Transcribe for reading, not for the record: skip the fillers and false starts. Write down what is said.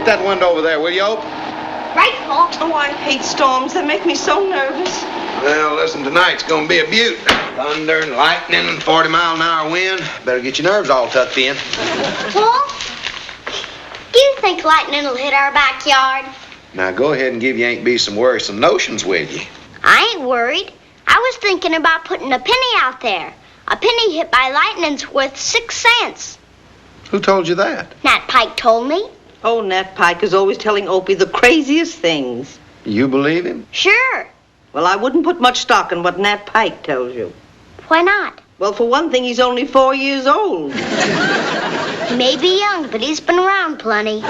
Get that window over there, will you, Ope? Right, Pa. Oh, I hate storms. They make me so nervous. Well, listen, tonight's gonna be a beaut. Thunder and lightning and 40-mile-an-hour wind. Better get your nerves all tucked in. Pa, do you think lightning will hit our backyard? Now go ahead and give Yank B some worrisome notions, will you? I ain't worried. I was thinking about putting a penny out there. A penny hit by lightning's worth 6 cents. Who told you that? Nat Pike told me. Oh, Nat Pike is always telling Opie the craziest things. You believe him? Sure. Well, I wouldn't put much stock in what Nat Pike tells you. Why not? Well, for one thing, he's only 4 years old. He may be young, but he's been around plenty.